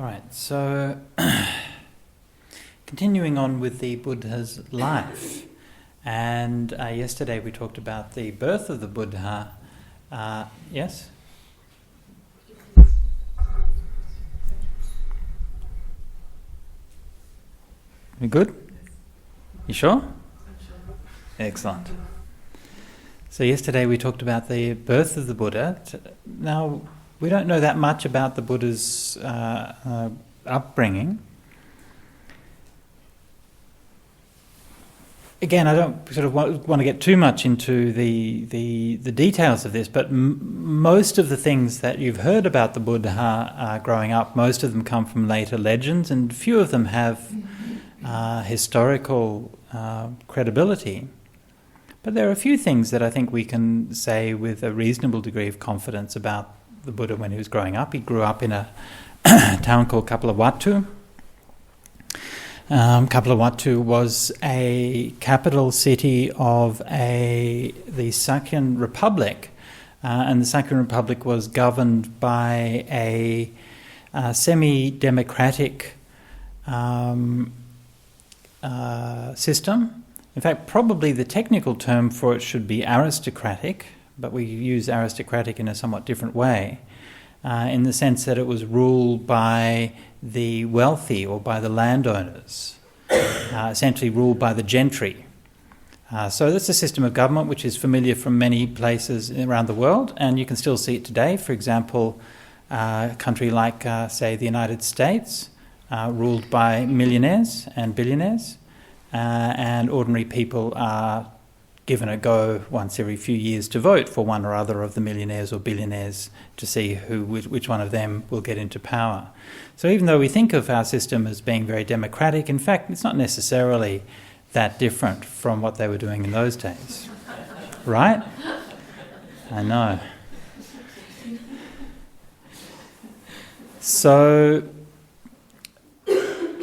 All right, so continuing on with the Buddha's life, and yesterday we talked about the birth of the Buddha. Yes? You good? You sure? Excellent. So yesterday we talked about the birth of the Buddha. Now, we don't know that much about the Buddha's upbringing. Again, I don't sort of want to get too much into the details of this, but most of the things that you've heard about the Buddha growing up, most of them come from later legends, and few of them have historical credibility. But there are a few things that I think we can say with a reasonable degree of confidence about the Buddha when he was growing up. He grew up in a town called Kapilavatthu. Kapilavatthu was a capital city of the Sakyan Republic, and the Sakyan Republic was governed by a semi-democratic system. In fact, probably the technical term for it should be aristocratic, but we use aristocratic in a somewhat different way, in the sense that it was ruled by the wealthy or by the landowners, essentially ruled by the gentry. So that's a system of government which is familiar from many places around the world, and you can still see it today. For example, a country like, say, the United States, ruled by millionaires and billionaires, and ordinary people are given a go once every few years to vote for one or other of the millionaires or billionaires to see which one of them will get into power. So even though we think of our system as being very democratic, in fact, it's not necessarily that different from what they were doing in those days. Right? I know. So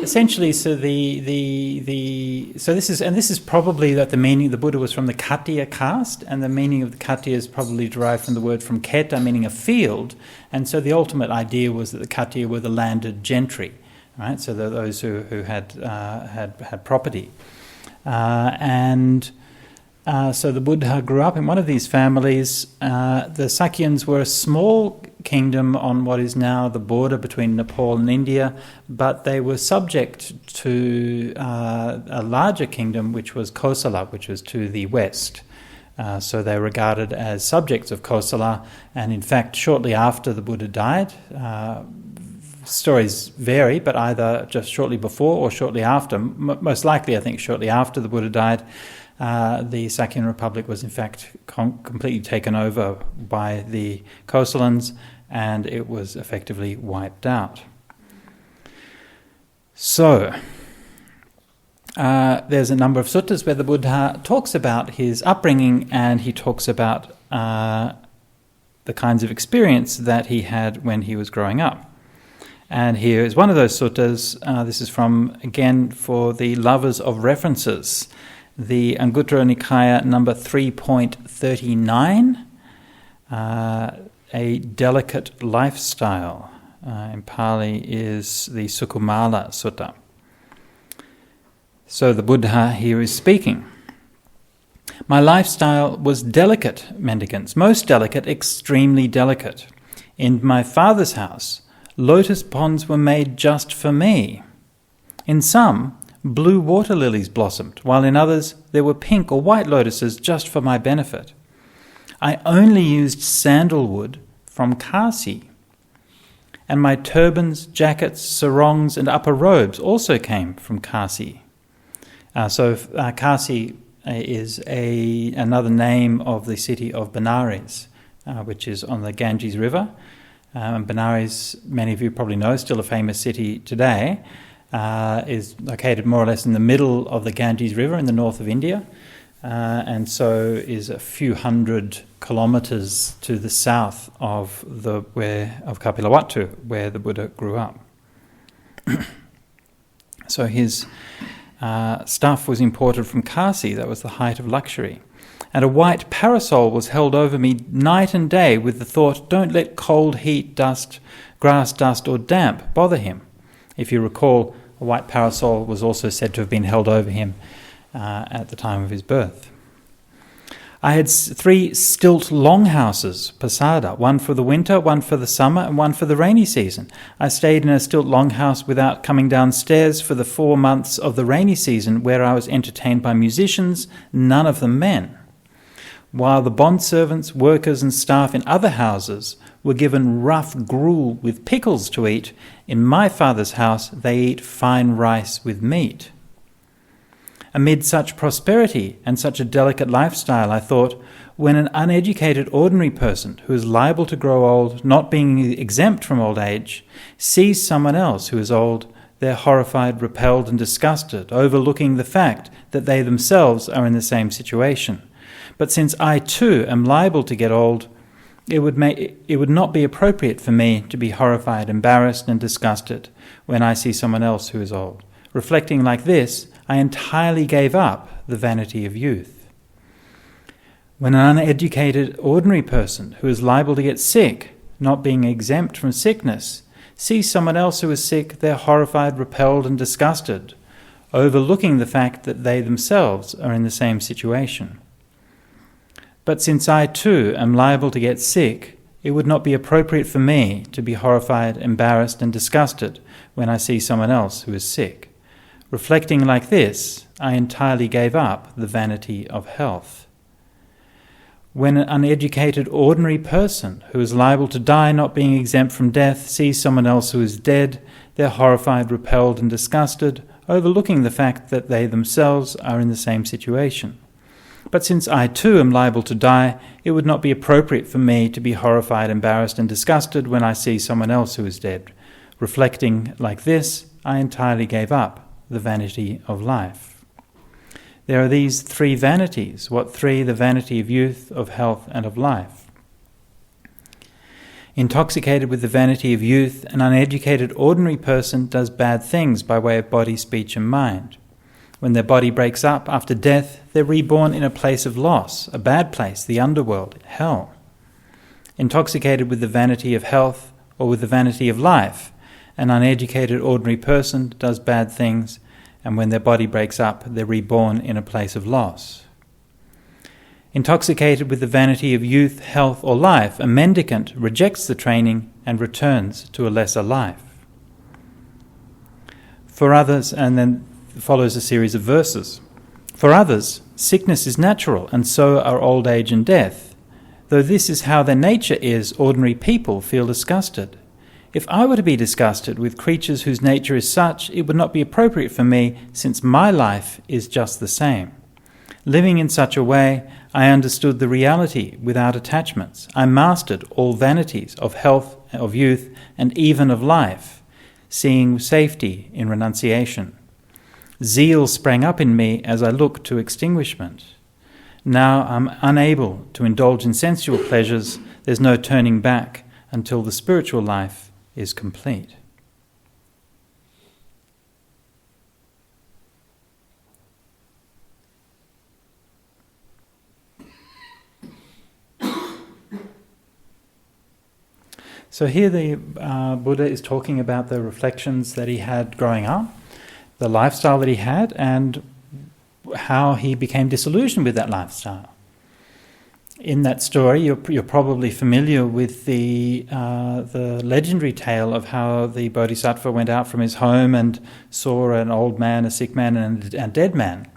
essentially, so this is probably that the meaning. The Buddha was from the Khattiya caste, and the meaning of the Khattiya is probably derived from the word from Kheta, meaning a field. And so the ultimate idea was that the Khattiya were the landed gentry, right? So those who had property, so the Buddha grew up in one of these families. The Sakyans were a small kingdom on what is now the border between Nepal and India, but they were subject to a larger kingdom, which was Kosala, which was to the west. So they were regarded as subjects of Kosala, and in fact, shortly after the Buddha died, stories vary, but either just shortly before or shortly after, most likely I think shortly after the Buddha died, the Sakyan Republic was in fact completely taken over by the Kosalans, and it was effectively wiped out. So, there's a number of suttas where the Buddha talks about his upbringing, and he talks about the kinds of experience that he had when he was growing up. And here is one of those suttas. This is from, again, for the lovers of references, the Anguttara Nikaya number 3.39, a delicate lifestyle. In Pali is the Sukumala Sutta. So the Buddha here is speaking. My lifestyle was delicate, mendicants, most delicate, extremely delicate. In my father's house, lotus ponds were made just for me. In some, blue water lilies blossomed, while in others there were pink or white lotuses just for my benefit. I only used sandalwood from Kasi, and my turbans, jackets, sarongs and upper robes also came from Kasi. Kasi is another name of the city of Benares, which is on the Ganges River. Benares, many of you probably know, still a famous city today, is located more or less in the middle of the Ganges River in the north of India, and so is a few hundred kilometres to the south of Kapilavatthu, where the Buddha grew up. So his stuff was imported from Kasi. That was the height of luxury. And a white parasol was held over me night and day with the thought, don't let cold, heat, dust, grass dust or damp bother him. If you recall, a white parasol was also said to have been held over him at the time of his birth. I had 3 stilt longhouses, pasada, one for the winter, one for the summer, and one for the rainy season. I stayed in a stilt longhouse without coming downstairs for the 4 months of the rainy season, where I was entertained by musicians, none of them men. While the bondservants, workers, and staff in other houses were given rough gruel with pickles to eat, in my father's house they eat fine rice with meat. Amid such prosperity and such a delicate lifestyle, I thought, when an uneducated ordinary person who is liable to grow old, not being exempt from old age, sees someone else who is old, they're horrified, repelled, and disgusted, overlooking the fact that they themselves are in the same situation. But since I too am liable to get old, it would not be appropriate for me to be horrified, embarrassed, and disgusted when I see someone else who is old. Reflecting like this, I entirely gave up the vanity of youth. When an uneducated, ordinary person who is liable to get sick, not being exempt from sickness, sees someone else who is sick, they're horrified, repelled, and disgusted, overlooking the fact that they themselves are in the same situation. But since I too am liable to get sick, it would not be appropriate for me to be horrified, embarrassed, and disgusted when I see someone else who is sick. Reflecting like this, I entirely gave up the vanity of health. When an uneducated, ordinary person who is liable to die, not being exempt from death, sees someone else who is dead, they're horrified, repelled, and disgusted, overlooking the fact that they themselves are in the same situation. But since I too am liable to die, it would not be appropriate for me to be horrified, embarrassed, and disgusted when I see someone else who is dead. Reflecting like this, I entirely gave up the vanity of life. There are these 3 vanities. What 3? The vanity of youth, of health, and of life. Intoxicated with the vanity of youth, an uneducated ordinary person does bad things by way of body, speech, and mind. When their body breaks up after death, they're reborn in a place of loss, a bad place, the underworld, hell. Intoxicated with the vanity of health or with the vanity of life, an uneducated ordinary person does bad things, and when their body breaks up, they're reborn in a place of loss. Intoxicated with the vanity of youth, health, or life, a mendicant rejects the training and returns to a lesser life. For others, and then follows a series of verses. For others, sickness is natural, and so are old age and death. Though this is how their nature is, ordinary people feel disgusted. If I were to be disgusted with creatures whose nature is such, it would not be appropriate for me, since my life is just the same. Living in such a way, I understood the reality without attachments. I mastered all vanities of health, of youth, and even of life, seeing safety in renunciation. Zeal sprang up in me as I looked to extinguishment. Now I'm unable to indulge in sensual pleasures. There's no turning back until the spiritual life is complete. So here the Buddha is talking about the reflections that he had growing up, the lifestyle that he had, and how he became disillusioned with that lifestyle. In that story, you're probably familiar with the legendary tale of how the Bodhisattva went out from his home and saw an old man, a sick man, and a dead man.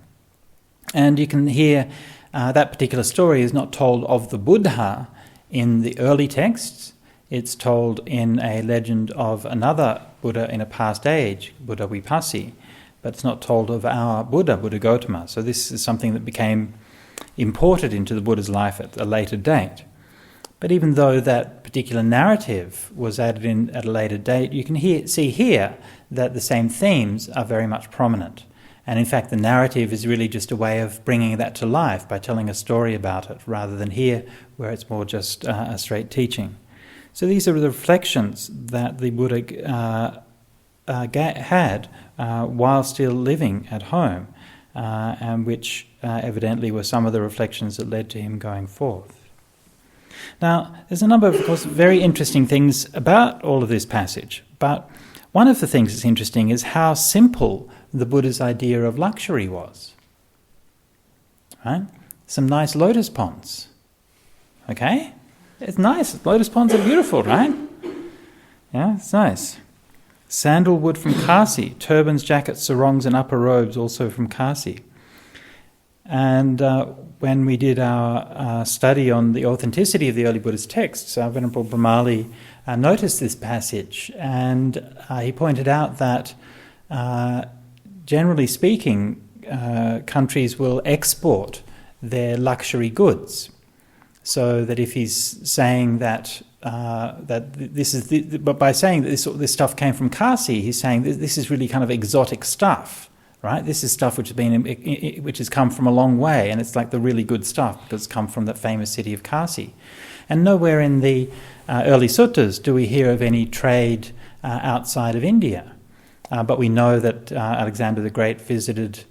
And you can hear that particular story is not told of the Buddha in the early texts. It's told in a legend of another Buddha in a past age, Buddha Vipassi, but it's not told of our Buddha, Buddha Gautama. So this is something that became imported into the Buddha's life at a later date. But even though that particular narrative was added in at a later date, you can see here that the same themes are very much prominent. And in fact, the narrative is really just a way of bringing that to life by telling a story about it, rather than here, where it's more just a straight teaching. So these are the reflections that the Buddha had while still living at home, and which evidently were some of the reflections that led to him going forth. Now, there's a number of course, very interesting things about all of this passage, but One of the things that's interesting is how simple the Buddha's idea of luxury was. Right? Some nice lotus ponds. Okay? It's nice. Lotus ponds are beautiful, right? Yeah, it's nice. Sandalwood from Kasi. Turbans, jackets, sarongs and upper robes also from Kasi. And when we did our study on the authenticity of the early Buddhist texts, Venerable Brahmali noticed this passage, and he pointed out that generally speaking, countries will export their luxury goods. So that if he's saying that this is, but by saying that this stuff came from Kasi, he's saying this is really kind of exotic stuff. Right, this is stuff which has come from a long way, and it's like the really good stuff because it's come from that famous city of Kasi. And nowhere in the early suttas do we hear of any trade outside of India. But we know that Alexander the Great visited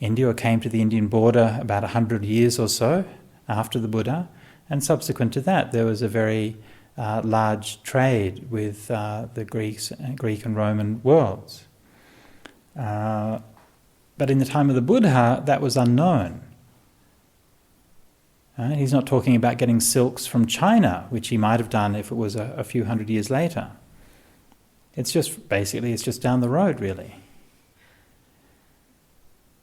India or came to the Indian border about 100 years or so after the Buddha, and subsequent to that there was a very large trade with the Greek and Roman worlds. But in the time of the Buddha, that was unknown. He's not talking about getting silks from China, which he might have done if it was a few hundred years later. It's just down the road, really.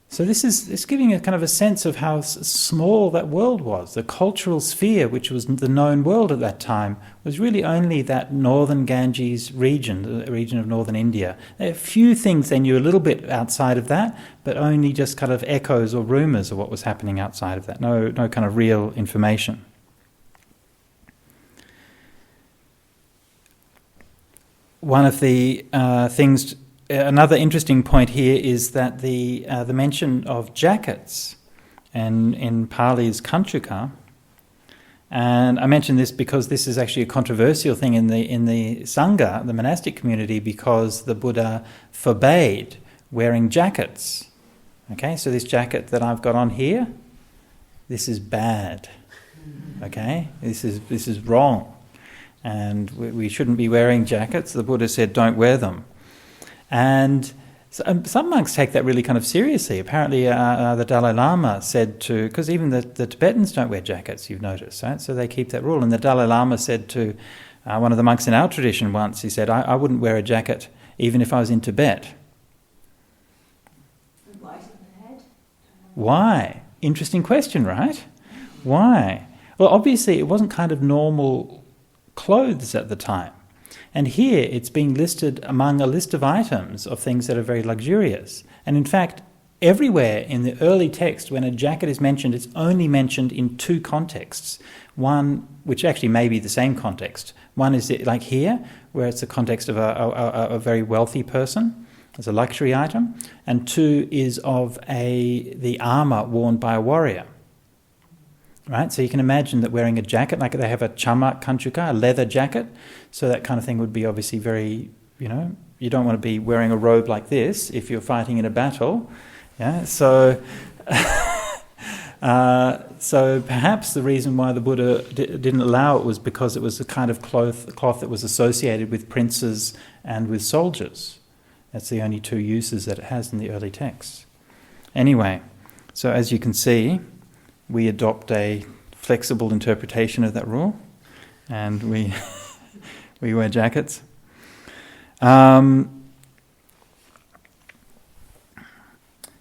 So this is giving a kind of a sense of how small that world was. The cultural sphere, which was the known world at that time, was really only that northern Ganges region, the region of northern India. There are a few things they knew a little bit outside of that, but only just kind of echoes or rumours of what was happening outside of that. No kind of real information. One of the things... Another interesting point here is that the mention of jackets and in Pali's Kanchuka, and I mention this because this is actually a controversial thing in the Sangha, the monastic community, because the Buddha forbade wearing jackets. Okay, so this jacket that I've got on here, this is bad. Okay, this is wrong, and we shouldn't be wearing jackets. The Buddha said, don't wear them. And some monks take that really kind of seriously. Apparently the Dalai Lama said to, because even the Tibetans don't wear jackets, you've noticed, right? So they keep that rule. And the Dalai Lama said to one of the monks in our tradition once, he said, I wouldn't wear a jacket even if I was in Tibet. Light in the head? Why? Interesting question, right? Why? Well, obviously it wasn't kind of normal clothes at the time. And here it's being listed among a list of items of things that are very luxurious. And in fact, everywhere in the early text when a jacket is mentioned, it's only mentioned in two contexts. One, which actually may be the same context. One is like here, where it's the context of a very wealthy person as a luxury item. And two is of the armour worn by a warrior. Right, so you can imagine that wearing a jacket, like they have a chamak kanchuka, a leather jacket, so that kind of thing would be obviously very, you don't want to be wearing a robe like this if you're fighting in a battle. Yeah, so so perhaps the reason why the Buddha didn't allow it was because it was a kind of cloth that was associated with princes and with soldiers. That's the only two uses that it has in the early texts. Anyway, so as you can see, we adopt a flexible interpretation of that rule, and we wear jackets. So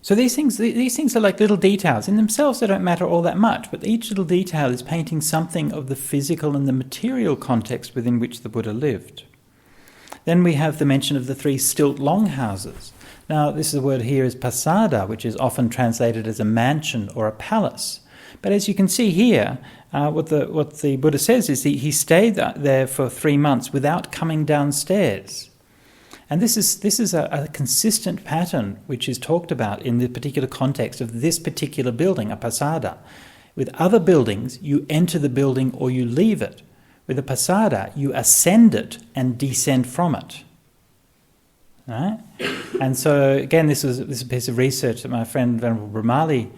these things are like little details. In themselves they don't matter all that much, but each little detail is painting something of the physical and the material context within which the Buddha lived. Then we have the mention of the 3 stilt longhouses. Now this word here is pasada, which is often translated as a mansion or a palace. But as you can see here, what the Buddha says is he stayed there for 3 months without coming downstairs. And this is a consistent pattern which is talked about in the particular context of this particular building, a pasada. With other buildings, you enter the building or you leave it. With a pasada, you ascend it and descend from it. Right? And so, again, this is a piece of research that my friend Venerable Brahmali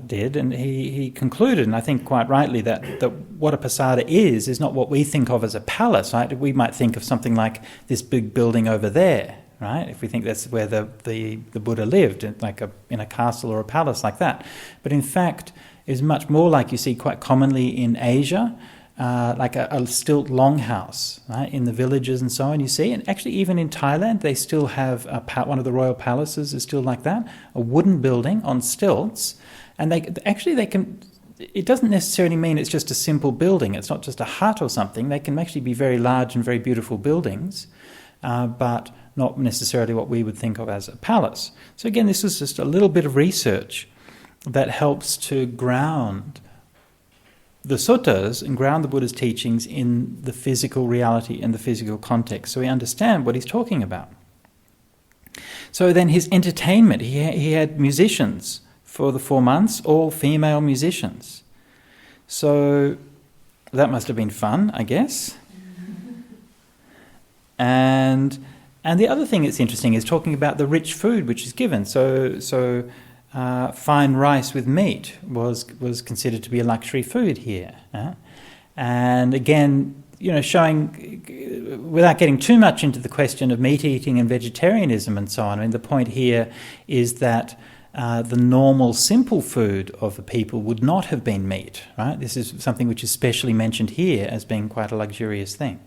did, and he concluded, and I think quite rightly, that what a pasada is not what we think of as a palace, right? We might think of something like this big building over there, right? If we think that's where the Buddha lived, in a castle or a palace like that. But in fact, is much more like you see quite commonly in Asia, like a stilt longhouse, right, in the villages and so on, you see. And actually even in Thailand, they still have one of the royal palaces is still like that, a wooden building on stilts. And they can, it doesn't necessarily mean it's just a simple building. It's not just a hut or something. They can actually be very large and very beautiful buildings, but not necessarily what we would think of as a palace. So again, this is just a little bit of research that helps to ground the suttas and ground the Buddha's teachings in the physical reality and the physical context, so we understand what he's talking about. So then his entertainment, he had musicians for the 4 months, all female musicians. So that must have been fun, I guess. And the other thing that's interesting is talking about the rich food which is given. So fine rice with meat was considered to be a luxury food here, and again, showing, without getting too much into the question of meat eating and vegetarianism and so on. I mean, the point here is that the normal simple food of the people would not have been meat, right? This is something which is specially mentioned here as being quite a luxurious thing.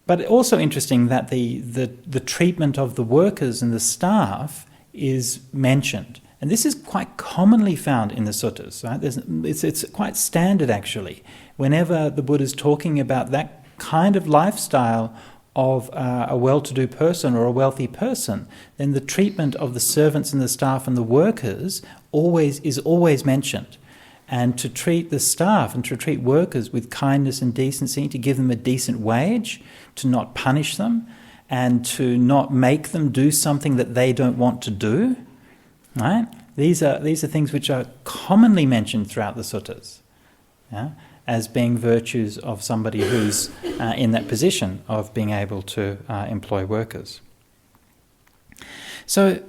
But also interesting that the treatment of the workers and the staff is mentioned. And this is quite commonly found in the suttas, right? It's quite standard, actually. Whenever the Buddha is talking about that kind of lifestyle of a well-to-do person or a wealthy person, then the treatment of the servants and the staff and the workers is always mentioned. And to treat the staff and to treat workers with kindness and decency, to give them a decent wage, to not punish them, and to not make them do something that they don't want to do, right? These are things which are commonly mentioned throughout the suttas, as being virtues of somebody who's in that position of being able to employ workers. So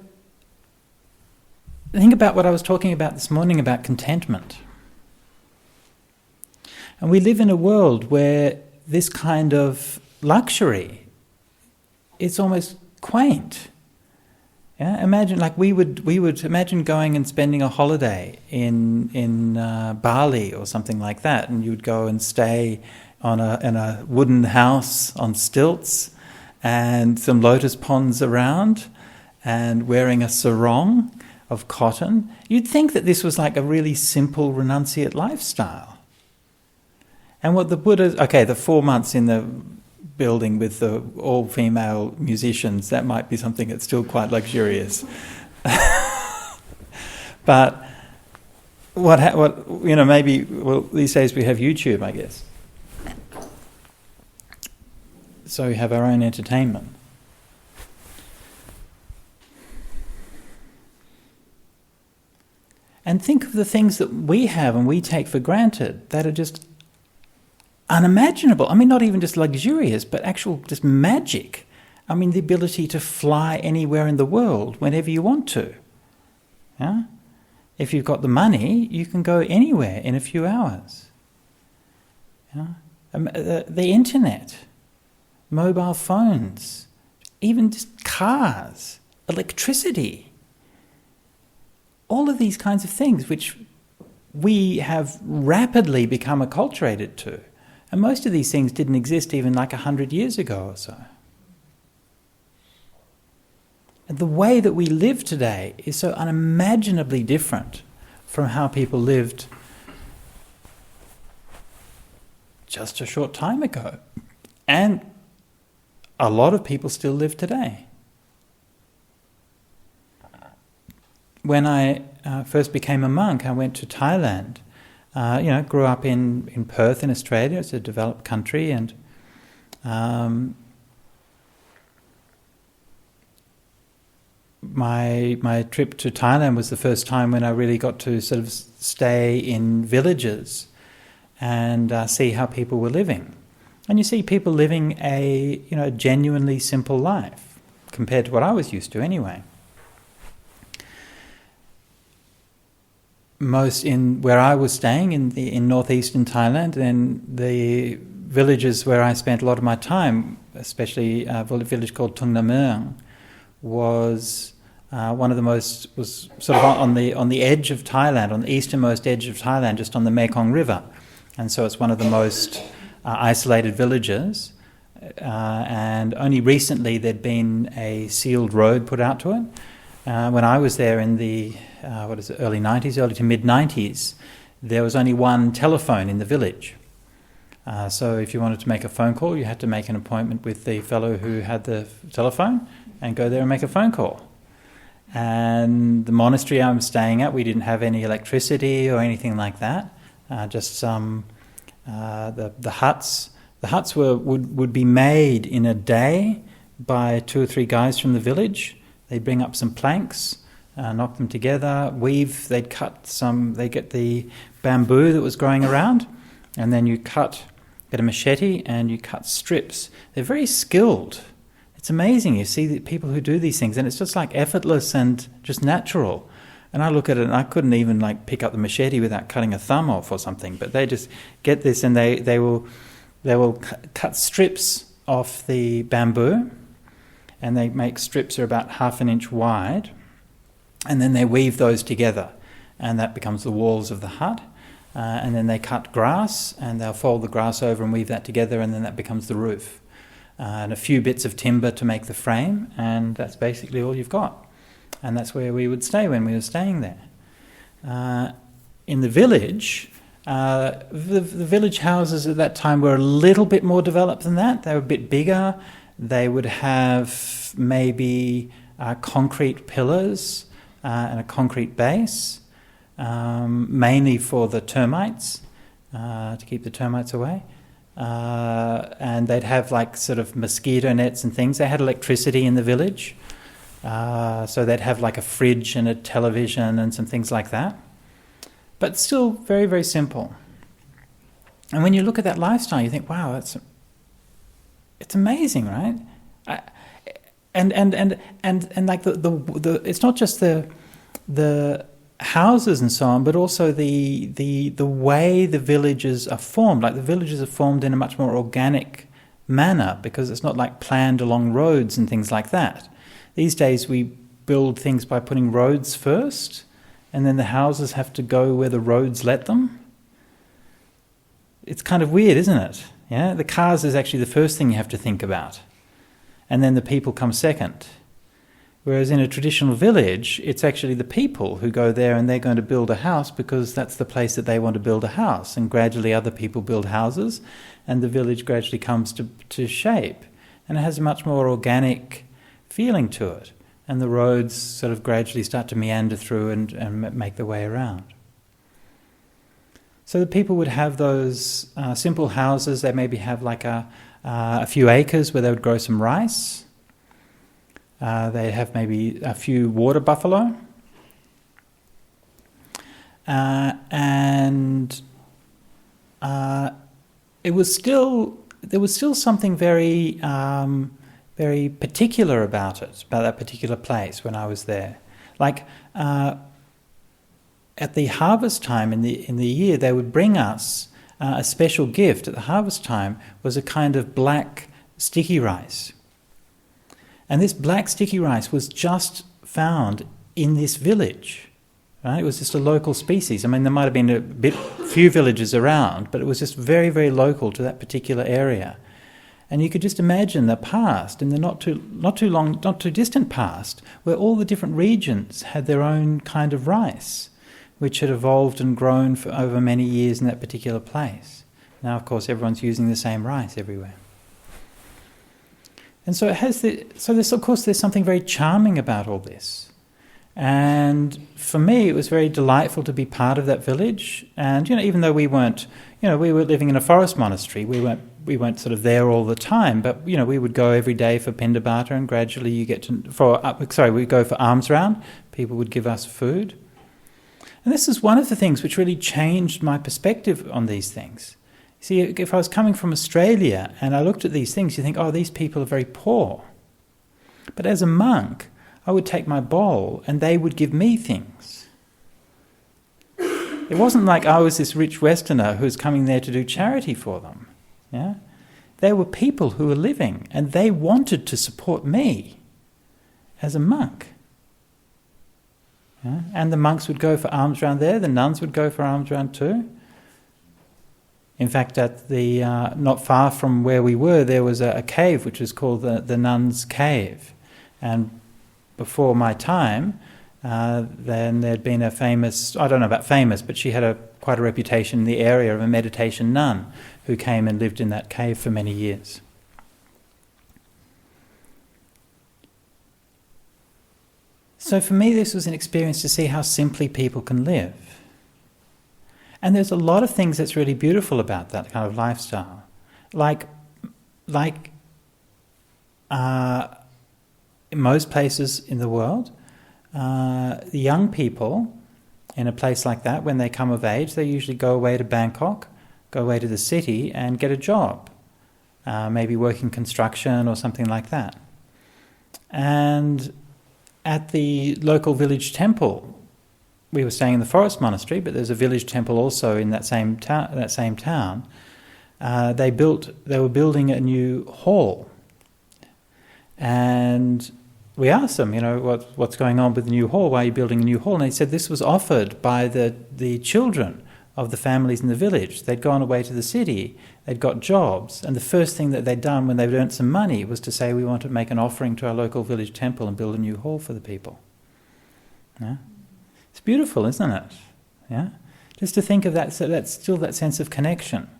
think about what I was talking about this morning about contentment. And we live in a world where this kind of luxury, it's almost quaint. Yeah? Imagine, like we would imagine going and spending a holiday in Bali or something like that, and you'd go and stay in a wooden house on stilts, and some lotus ponds around, and wearing a sarong of cotton. You'd think that this was like a really simple renunciate lifestyle. And what the Buddha, the 4 months in the building with the all-female musicians, that might be something that's still quite luxurious. But these days we have YouTube, I guess. So we have our own entertainment. And think of the things that we have and we take for granted that are just unimaginable. I mean, not even just luxurious, but actual just magic. I mean, the ability to fly anywhere in the world whenever you want to. Yeah? If you've got the money, you can go anywhere in a few hours. Yeah? The internet, mobile phones, even just cars, electricity. All of these kinds of things which we have rapidly become acculturated to. And most of these things didn't exist even like 100 years ago or so. And the way that we live today is so unimaginably different from how people lived just a short time ago. And a lot of people still live today. When I first became a monk, I went to Thailand. Grew up in Perth in Australia. It's a developed country, and my trip to Thailand was the first time when I really got to sort of stay in villages and see how people were living. And you see people living a genuinely simple life compared to what I was used to anyway. most in where I was staying in northeastern Thailand, and the villages where I spent a lot of my time, especially a village called Tung Namung, was one of the most, was sort of on the edge of Thailand, on the easternmost edge of Thailand, just on the Mekong River, and so it's one of the most isolated villages. And only recently there'd been a sealed road put out to it. When I was there in the early 90s, early to mid 90s, there was only one telephone in the village. So if you wanted to make a phone call, you had to make an appointment with the fellow who had the telephone and go there and make a phone call. And the monastery I'm staying at, we didn't have any electricity or anything like that. Just some the huts. The huts would be made in a day by 2 or 3 guys from the village. They'd bring up some planks, knock them together, weave. They'd get the bamboo that was growing around, and then you get a machete and you cut strips. They're very skilled. It's amazing. You see the people who do these things, and it's just like effortless and just natural. And I look at it, and I couldn't even like pick up the machete without cutting a thumb off or something. But they just get this, and they will cut strips off the bamboo, and they make strips that are about 1/2 inch wide, and then they weave those together, and that becomes the walls of the hut. And then they cut grass, and they'll fold the grass over and weave that together, and then that becomes the roof. And a few bits of timber to make the frame, and that's basically all you've got. And that's where we would stay when we were staying there. In the village, the village houses at that time were a little bit more developed than that. They were a bit bigger. They would have maybe concrete pillars and a concrete base, mainly for the termites, to keep the termites away. And they'd have like sort of mosquito nets and things. They had electricity in the village, so they'd have like a fridge and a television and some things like that. But still very, very simple. And when you look at that lifestyle, you think, wow, it's amazing, right? And like the it's not just the houses and so on, but also the way the villages are formed. Like the villages are formed in a much more organic manner, because it's not like planned along roads and things like that. These days we build things by putting roads first, and then the houses have to go where the roads let them. It's kind of weird, isn't it? Yeah, the cars is actually the first thing you have to think about, and then the people come second. Whereas in a traditional village, it's actually the people who go there and they're going to build a house because that's the place that they want to build a house, and gradually other people build houses, and the village gradually comes to shape, and it has a much more organic feeling to it. And the roads sort of gradually start to meander through and make their way around. So the people would have those simple houses. They maybe have like a few acres where they would grow some rice. They'd have maybe a few water buffalo. And there was still something very very particular about that particular place when I was there. Like at the harvest time in the year, they would bring us a special gift. At the harvest time was a kind of black sticky rice. And this black sticky rice was just found in this village. Right? It was just a local species. I mean, there might have been few villages around, but it was just very, very local to that particular area. And you could just imagine the past, in the not too distant past, where all the different regions had their own kind of rice, which had evolved and grown for over many years in that particular place. Now, of course, everyone's using the same rice everywhere. And so there's something very charming about all this. And for me, it was very delightful to be part of that village. And even though we were living in a forest monastery, we weren't sort of there all the time. But we would go every day for Pindabata, and gradually we'd go for alms round. People would give us food. And this is one of the things which really changed my perspective on these things. See, if I was coming from Australia and I looked at these things, you think, oh, these people are very poor. But as a monk, I would take my bowl and they would give me things. It wasn't like I was this rich Westerner who was coming there to do charity for them. Yeah? They were people who were living, and they wanted to support me as a monk. Yeah? And the monks would go for alms round there, the nuns would go for alms round too. In fact, at the not far from where we were, there was a cave which was called the Nuns' Cave. And before my time, then there'd been a famous, I don't know about famous, but she had quite a reputation in the area of a meditation nun who came and lived in that cave for many years. So for me, this was an experience to see how simply people can live. And there's a lot of things that's really beautiful about that kind of lifestyle. Like in most places in the world, the young people in a place like that, when they come of age, they usually go away to Bangkok, go away to the city and get a job, maybe work in construction or something like that. And at the local village temple, we were staying in the forest monastery, but there's a village temple also in that same town. They were building a new hall, and we asked them, what's going on with the new hall? Why are you building a new hall? And they said this was offered by the children of the families in the village. They'd gone away to the city, they'd got jobs, and the first thing that they'd done when they'd earned some money was to say, we want to make an offering to our local village temple and build a new hall for the people. Yeah? It's beautiful, isn't it? Yeah, just to think of that. So that's still that sense of connection.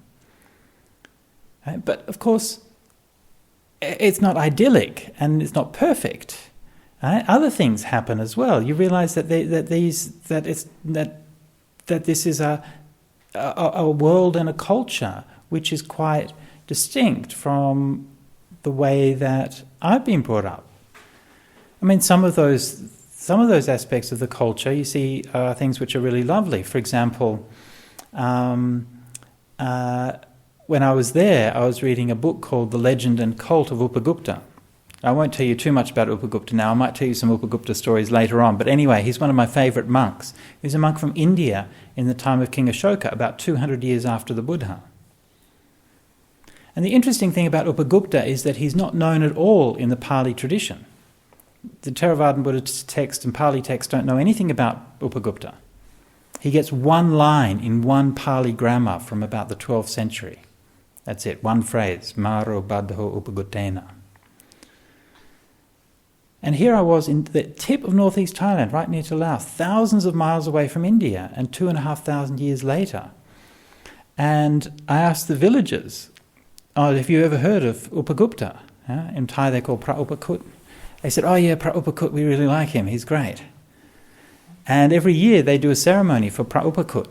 Right? But of course, it's not idyllic and it's not perfect. Right? Other things happen as well. You realise that this is a world and a culture which is quite distinct from the way that I've been brought up. I mean, some of those aspects of the culture, you see things which are really lovely. For example, when I was there, I was reading a book called The Legend and Cult of Upagupta. I won't tell you too much about Upagupta now. I might tell you some Upagupta stories later on. But anyway, he's one of my favourite monks. He was a monk from India in the time of King Ashoka, about 200 years after the Buddha. And the interesting thing about Upagupta is that he's not known at all in the Pali tradition. The Theravadan Buddhist text and Pali text don't know anything about Upagupta. He gets one line in one Pali grammar from about the 12th century. That's it, one phrase, Maro Badho Upagutena. And here I was in the tip of northeast Thailand, right near to Laos, thousands of miles away from India, and 2,500 years later. And I asked the villagers, have you ever heard of Upagupta? In Thai they call Pra Upakut. They said, oh yeah, Pra Upakut, we really like him, he's great. And every year they do a ceremony for Pra Upakut,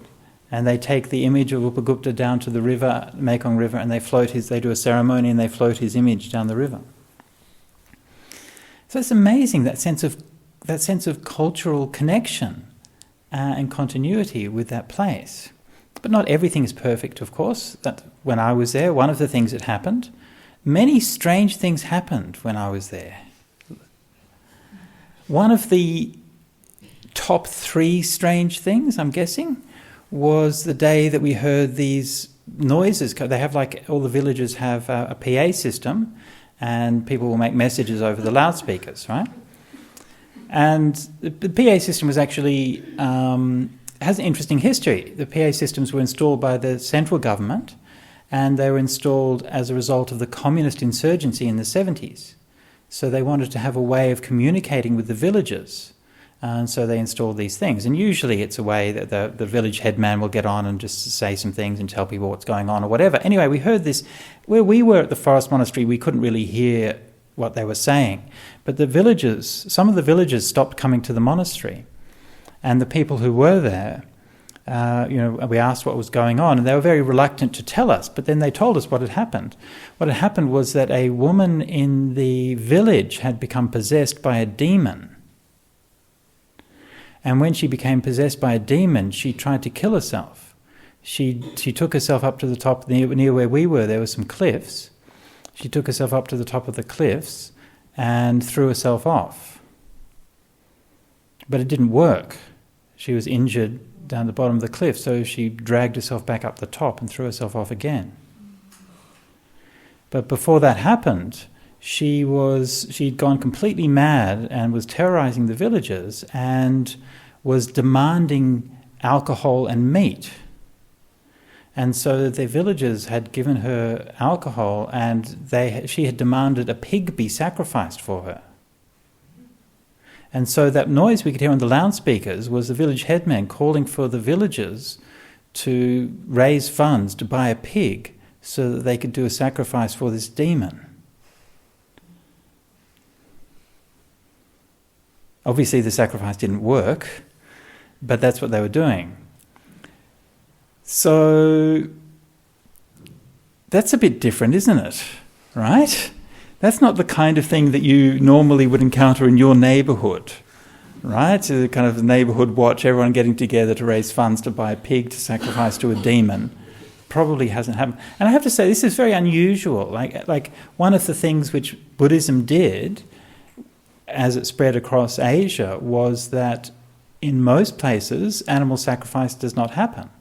and they take the image of Upagupta down to the river, Mekong River, and they do a ceremony and they float his image down the river. So it's amazing, that sense of cultural connection and continuity with that place. But not everything is perfect, of course. That when I was there, one of the things that happened, many strange things happened when I was there. One of the top 3 strange things, I'm guessing, was the day that we heard these noises. They have all the villages have a PA system, and people will make messages over the loudspeakers, right? And the PA system was actually has an interesting history. The PA systems were installed by the central government, and they were installed as a result of the communist insurgency in the 70s. So they wanted to have a way of communicating with the villagers, and so they installed these things. And usually it's a way that the village headman will get on and just say some things and tell people what's going on or whatever. Anyway, we heard this. Where we were at the forest monastery, we couldn't really hear what they were saying. But some of the villagers stopped coming to the monastery. And the people who were there, we asked what was going on, and they were very reluctant to tell us, but then they told us what had happened. What had happened was that a woman in the village had become possessed by a demon. And when she became possessed by a demon, she tried to kill herself. She took herself up to the top, near where we were, there were some cliffs. She took herself up to the top of the cliffs and threw herself off. But it didn't work. She was injured down the bottom of the cliff, so she dragged herself back up the top and threw herself off again. But before that happened, she'd gone completely mad and was terrorizing the villagers and was demanding alcohol and meat. And so the villagers had given her alcohol, and she had demanded a pig be sacrificed for her. And so that noise we could hear on the loudspeakers was the village headman calling for the villagers to raise funds to buy a pig so that they could do a sacrifice for this demon. Obviously the sacrifice didn't work, but that's what they were doing. So that's a bit different, isn't it? Right? That's not the kind of thing that you normally would encounter in your neighbourhood, right? So the kind of neighbourhood watch, everyone getting together to raise funds to buy a pig to sacrifice to a demon. Probably hasn't happened. And I have to say, this is very unusual. Like one of the things which Buddhism did as it spread across Asia was that in most places animal sacrifice does not happen.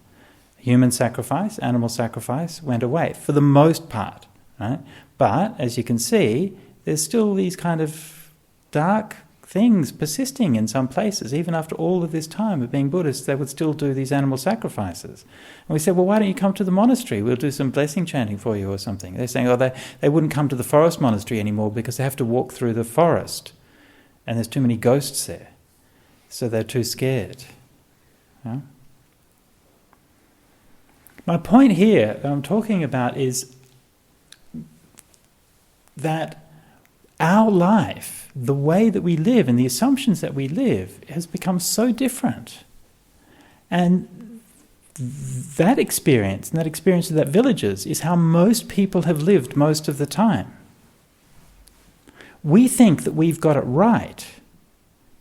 Human sacrifice, animal sacrifice went away for the most part, right? But as you can see, there's still these kind of dark things persisting in some places. Even after all of this time of being Buddhists, they would still do these animal sacrifices. And we said, well, why don't you come to the monastery? We'll do some blessing chanting for you or something. They're saying, they wouldn't come to the forest monastery anymore because they have to walk through the forest and there's too many ghosts there. So they're too scared. Yeah? My point here that I'm talking about is that our life, the way that we live and the assumptions that we live has become so different. And that experience, and that experience of that villagers, is how most people have lived most of the time. We think that we've got it right.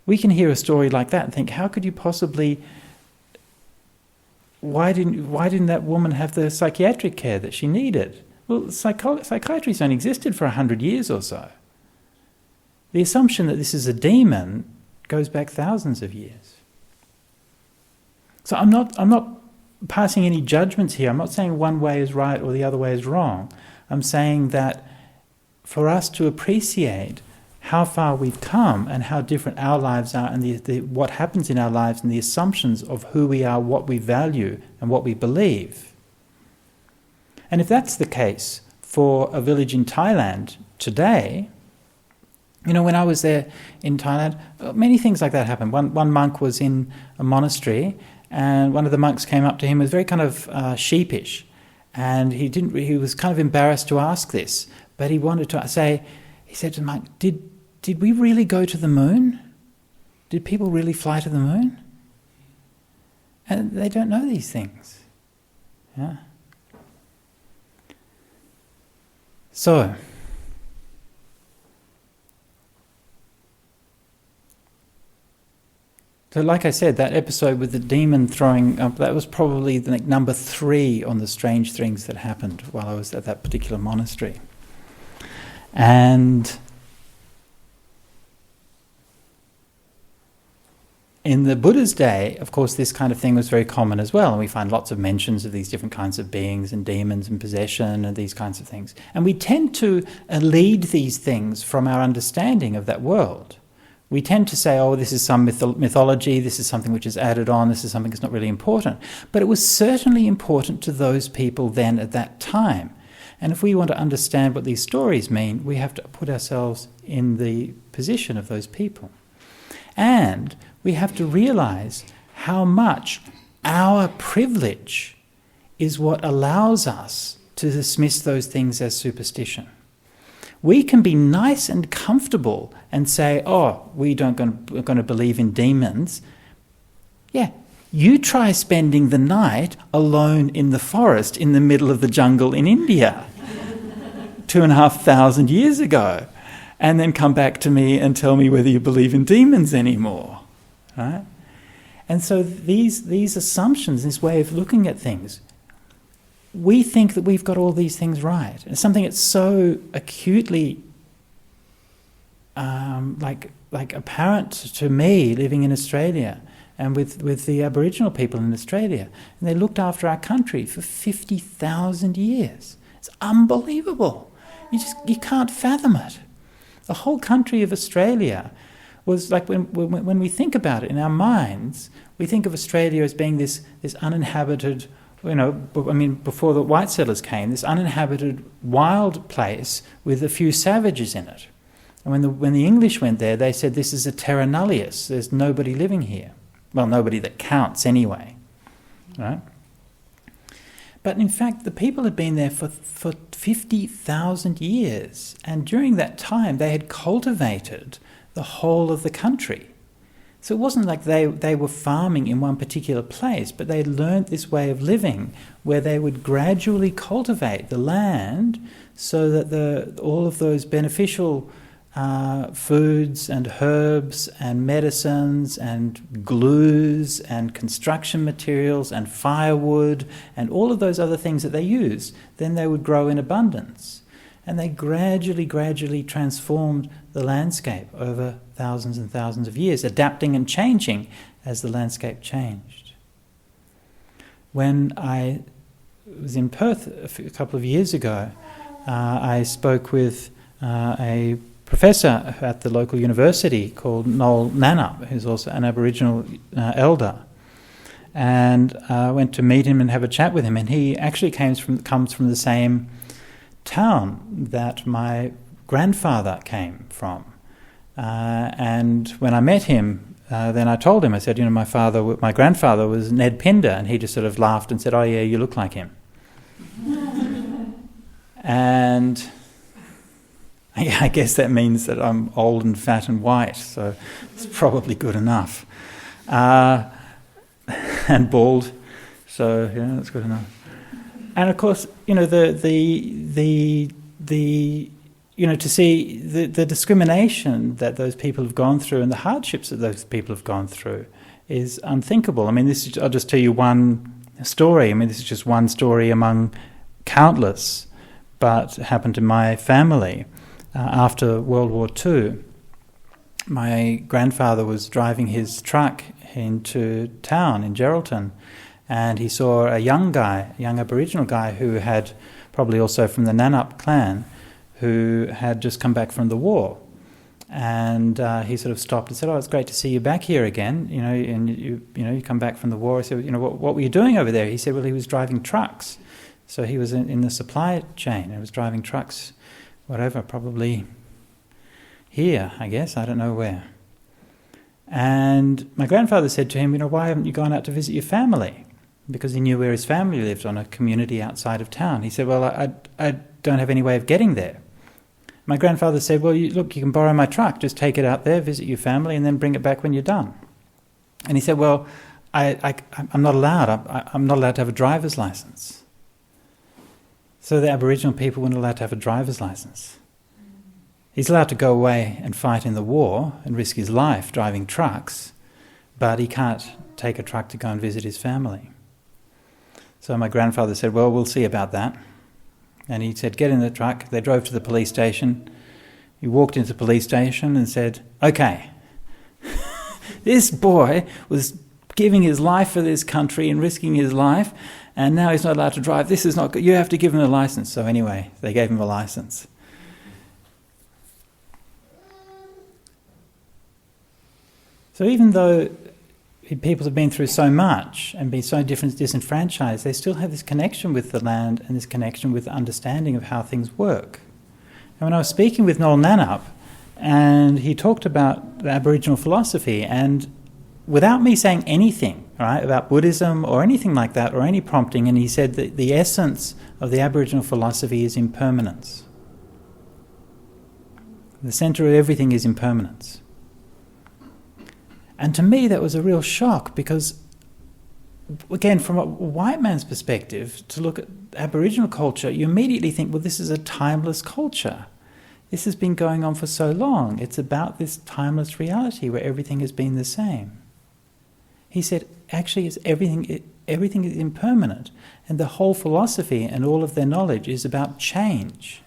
We can hear a story like that and think, how could you possibly... Why didn't that woman have the psychiatric care that she needed? Well, psychiatry's only existed for 100 years or so. The assumption that this is a demon goes back thousands of years. So I'm not passing any judgments here. I'm not saying one way is right or the other way is wrong. I'm saying that for us to appreciate how far we've come and how different our lives are and what happens in our lives and the assumptions of who we are, what we value and what we believe. And if that's the case for a village in Thailand today, when I was there in Thailand, many things like that happened. One monk was in a monastery and one of the monks came up to him, was very kind of sheepish, and he was kind of embarrassed to ask this, but he wanted to say, he said to the monk, did we really go to the moon? Did people really fly to the moon? And they don't know these things. Yeah. So like I said, that episode with the demon throwing up, that was probably number 3 on the strange things that happened while I was at that particular monastery. And in the Buddha's day, of course, this kind of thing was very common as well, and we find lots of mentions of these different kinds of beings and demons and possession and these kinds of things. And we tend to lead these things from our understanding of that world. We tend to say, oh, this is some mythology, this is something which is added on, this is something that's not really important. But it was certainly important to those people then at that time. And if we want to understand what these stories mean, we have to put ourselves in the position of those people. And we have to realize how much our privilege is what allows us to dismiss those things as superstition. We can be nice and comfortable and say, oh, we're going to believe in demons. Yeah, you try spending the night alone in the forest in the middle of the jungle in India 2,500 years ago, and then come back to me and tell me whether you believe in demons anymore. Right? And so these assumptions, this way of looking at things, we think that we've got all these things right. It's something that's so acutely like apparent to me living in Australia and with the Aboriginal people in Australia. And they looked after our country for 50,000 years. It's unbelievable. You can't fathom it. The whole country of Australia was like, when we think about it in our minds, we think of Australia as being this uninhabited, before the white settlers came, this uninhabited wild place with a few savages in it. And when the English went there, they said this is a terra nullius. There's nobody living here. Well, nobody that counts anyway, right? But in fact, the people had been there for 50,000 years, and during that time, they had cultivated the whole of the country. So it wasn't like they were farming in one particular place, but they had learnt this way of living where they would gradually cultivate the land so that all of those beneficial foods and herbs and medicines and glues and construction materials and firewood and all of those other things that they use, then they would grow in abundance. And they gradually transformed the landscape over thousands and thousands of years, adapting and changing as the landscape changed. When I was in Perth a couple of years ago, I spoke with a professor at the local university called Noel Nannup, who's also an Aboriginal elder. And I went to meet him and have a chat with him, and he actually comes from the same town that my grandfather came from. And when I met him, then I told him, I said, my grandfather was Ned Pinder, and he just sort of laughed and said, "Oh yeah, you look like him." And I guess that means that I'm old and fat and white, so it's probably good enough. And bald, so that's good enough. And of course, to see the discrimination that those people have gone through and the hardships that those people have gone through is unthinkable. I'll just tell you one story. This is just one story among countless, but it happened to my family. After World War II, my grandfather was driving his truck into town in Geraldton, and he saw a young Aboriginal guy who had, probably also from the Nannup clan, who had just come back from the war. And he sort of stopped and said, "Oh, it's great to see you back here again. And you come back from the war." I said, "What were you doing over there?" He said, "Well, he was driving trucks." So he was in the supply chain. He was driving trucks, whatever, probably here, I guess. I don't know where. And my grandfather said to him, "Why haven't you gone out to visit your family?" Because he knew where his family lived, on a community outside of town. He said, "Well, I don't have any way of getting there." My grandfather said, "Well, you can borrow my truck. Just take it out there, visit your family, and then bring it back when you're done." And he said, "Well, I'm not allowed. I'm not allowed to have a driver's license." So the Aboriginal people weren't allowed to have a driver's license. He's allowed to go away and fight in the war and risk his life driving trucks, but he can't take a truck to go and visit his family. So my grandfather said, "Well, we'll see about that." And he said, "Get in the truck." They drove to the police station. He walked into the police station and said, "Okay, this boy was giving his life for this country and risking his life, and now he's not allowed to drive. This is not good. You have to give him a license." So anyway, they gave him a license. So even though people have been through so much and been so disenfranchised, they still have this connection with the land and this connection with the understanding of how things work. And when I was speaking with Noel Nannup, and he talked about the Aboriginal philosophy, and without me saying anything, right, about Buddhism or anything like that, or any prompting, and he said that the essence of the Aboriginal philosophy is impermanence. The centre of everything is impermanence. And to me that was a real shock, because, again, from a white man's perspective, to look at Aboriginal culture, you immediately think, well, this is a timeless culture. This has been going on for so long. It's about this timeless reality where everything has been the same. He said, actually, everything is impermanent, and the whole philosophy and all of their knowledge is about change,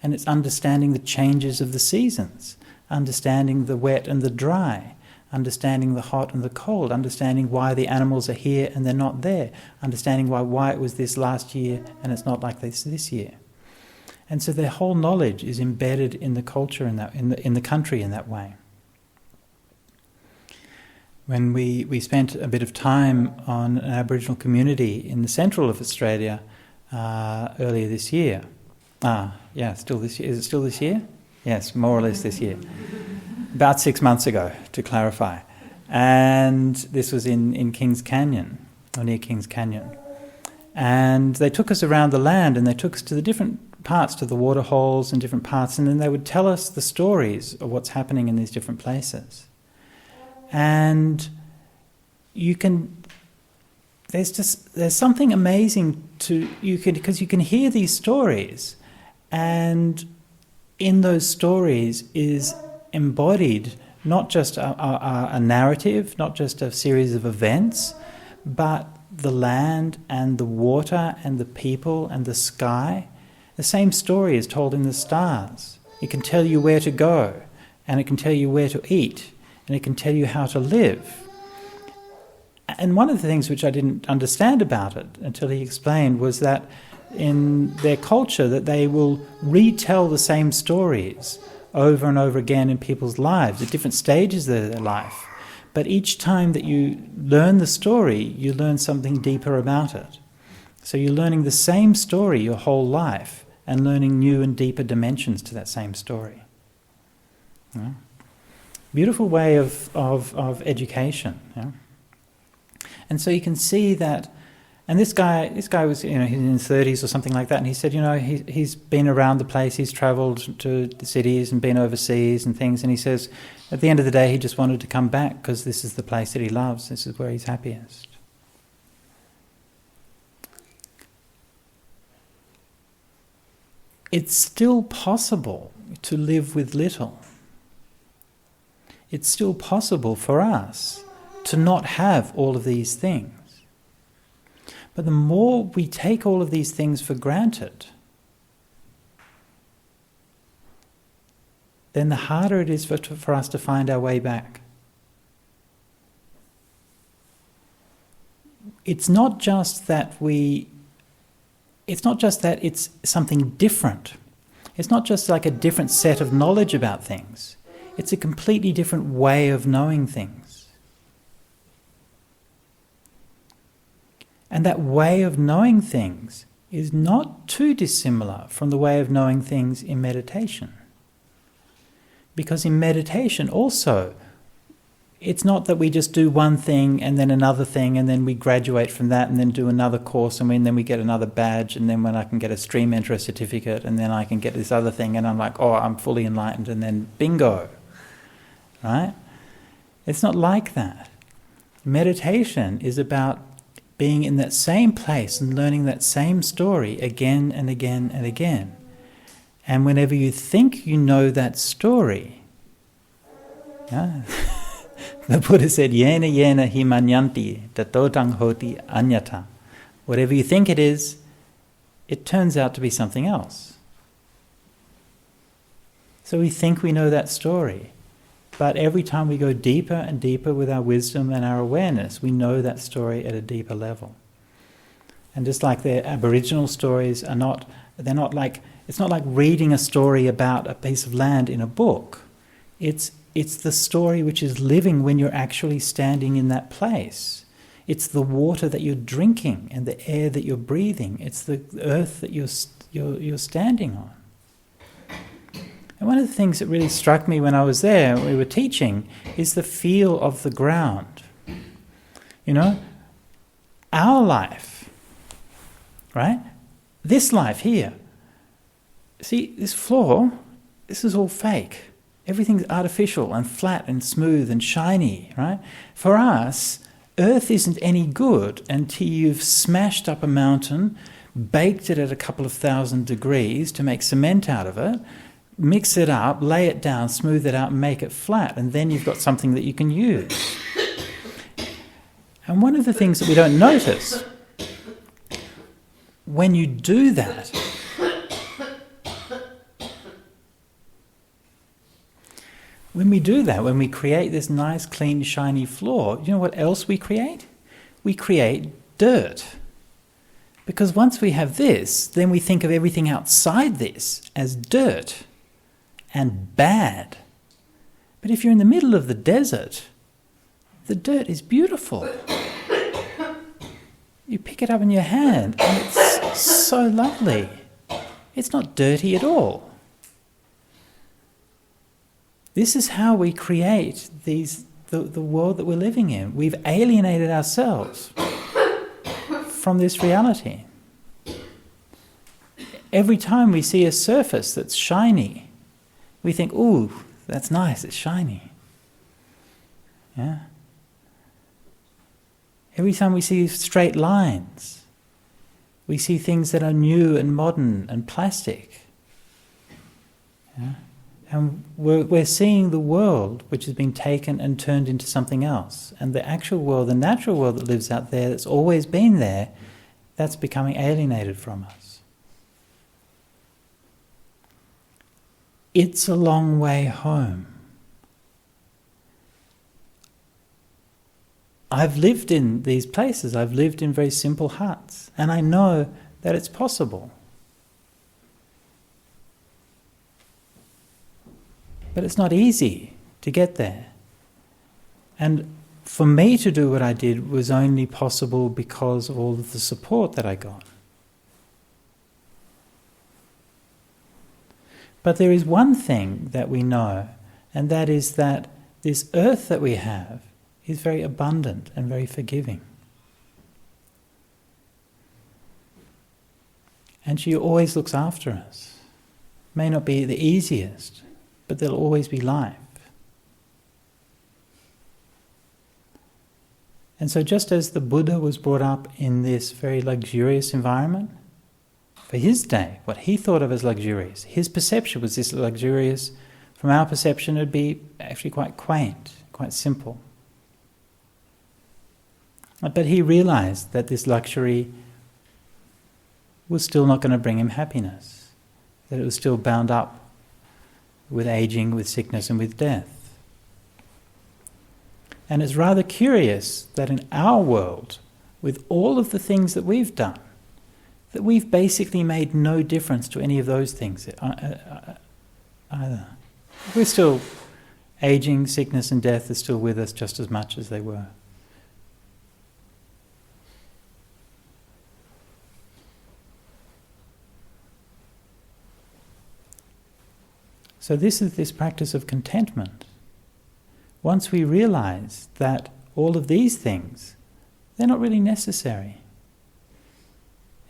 and it's understanding the changes of the seasons, understanding the wet and the dry, understanding the hot and the cold, understanding why the animals are here and they're not there, understanding why it was this last year and it's not like this year. And so their whole knowledge is embedded in the culture, in the country in that way. When we spent a bit of time on an Aboriginal community in the central of Australia earlier this year. Still this year. Is it still this year? Yes, more or less this year. About 6 months ago, to clarify. And this was in Kings Canyon, or near Kings Canyon. And they took us around the land and they took us to the different parts, to the water holes and different parts, and then they would tell us the stories of what's happening in these different places. And there's something amazing because you can hear these stories, and in those stories is embodied not just a narrative, not just a series of events, but the land and the water and the people and the sky. The same story is told in the stars. It can tell you where to go, and it can tell you where to eat, and it can tell you how to live. And one of the things which I didn't understand about it until he explained was that in their culture that they will retell the same stories over and over again in people's lives at different stages of their life. But each time that you learn the story, you learn something deeper about it. So you're learning the same story your whole life and learning new and deeper dimensions to that same story. Yeah. Beautiful way of education. Yeah. And so you can see that, and this guy was, he's in his 30s or something like that, and he said, he's been around the place, he's travelled to the cities and been overseas and things, and he says, at the end of the day, he just wanted to come back because this is the place that he loves, this is where he's happiest. It's still possible to live with little. It's still possible for us to not have all of these things. But the more we take all of these things for granted, then the harder it is for us to find our way back. It's not just that it's something different. It's not just like a different set of knowledge about things. It's a completely different way of knowing things. And that way of knowing things is not too dissimilar from the way of knowing things in meditation. Because in meditation also, it's not that we just do one thing and then another thing and then we graduate from that and then do another course and then we get another badge and then when I can get a stream enterer certificate and then I can get this other thing and I'm like, oh, I'm fully enlightened and then bingo. Right? It's not like that. Meditation is about being in that same place and learning that same story again and again and again. And whenever you think you know that story, the Buddha said, yena yena hi manyanti tatotang hoti anyata. Whatever you think it is, it turns out to be something else. So we think we know that story. But every time we go deeper and deeper with our wisdom and our awareness, we know that story at a deeper level. And just like their Aboriginal stories it's not like reading a story about a piece of land in a book. It's the story which is living when you're actually standing in that place. It's the water that you're drinking and the air that you're breathing. It's the earth that you're standing on. And one of the things that really struck me when I was there, when we were teaching, is the feel of the ground. Our life, right? This life here. See, this floor, this is all fake. Everything's artificial and flat and smooth and shiny, right? For us, earth isn't any good until you've smashed up a mountain, baked it at a couple of 1,000 degrees to make cement out of it, mix it up, lay it down, smooth it out and make it flat, and then you've got something that you can use. And one of the things that we don't notice, when you do that, When we do that, when we create this nice, clean, shiny floor, you know what else we create? We create dirt. Because once we have this, then we think of everything outside this as dirt and bad. But if you're in the middle of the desert, the dirt is beautiful. You pick it up in your hand and it's so lovely. It's not dirty at all. This is how we create the world that we're living in. We've alienated ourselves from this reality. Every time we see a surface that's shiny, we think, ooh, that's nice, it's shiny. Yeah? Every time we see straight lines, we see things that are new and modern and plastic. Yeah? And we're seeing the world which has been taken and turned into something else. And the actual world, the natural world that lives out there, that's always been there, that's becoming alienated from us. It's a long way home. I've lived in these places, I've lived in very simple huts, and I know that it's possible. But it's not easy to get there. And for me to do what I did was only possible because of all of the support that I got. But there is one thing that we know, and that is that this earth that we have is very abundant and very forgiving. And she always looks after us. May not be the easiest, but there'll always be life. And so just as the Buddha was brought up in this very luxurious environment, for his day, what he thought of as luxurious, his perception was this luxurious. From our perception, it would be actually quite quaint, quite simple. But he realized that this luxury was still not going to bring him happiness, that it was still bound up with aging, with sickness and with death. And it's rather curious that in our world, with all of the things that we've done, that we've basically made no difference to any of those things either. We're still aging, sickness and death are still with us just as much as they were. So this is this practice of contentment. Once we realize that all of these things, they're not really necessary.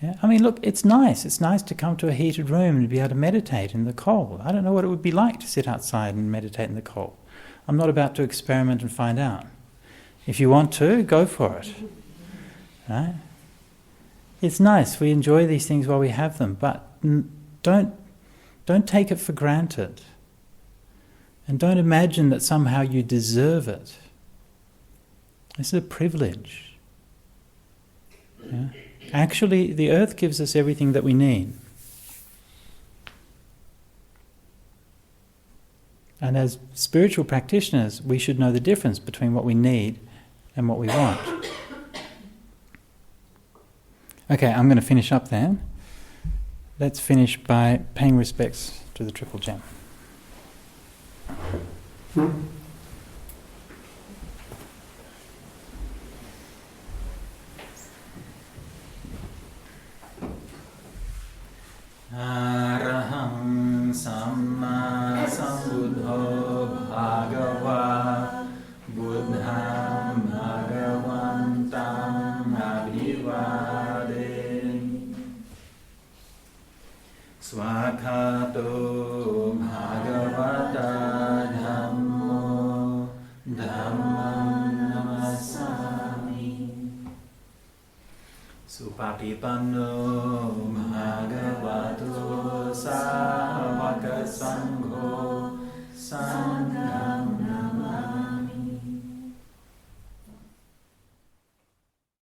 Yeah? I mean, look, it's nice. It's nice to come to a heated room and be able to meditate in the cold. I don't know what it would be like to sit outside and meditate in the cold. I'm not about to experiment and find out. If you want to, go for it. Right? It's nice. We enjoy these things while we have them, but don't take it for granted. And don't imagine that somehow you deserve it. This is a privilege. Yeah? Actually, the earth gives us everything that we need. And as spiritual practitioners, we should know the difference between what we need and what we want. Okay, I'm going to finish up there. Let's finish by paying respects to the Triple Gem. Araham Samma Sambuddho Bhagava Buddham Bhagavantam Abhivademi Swakato Bhagavata Dhammo Dhammam Namasami Supatipanno Bhagavato Savaka Sangho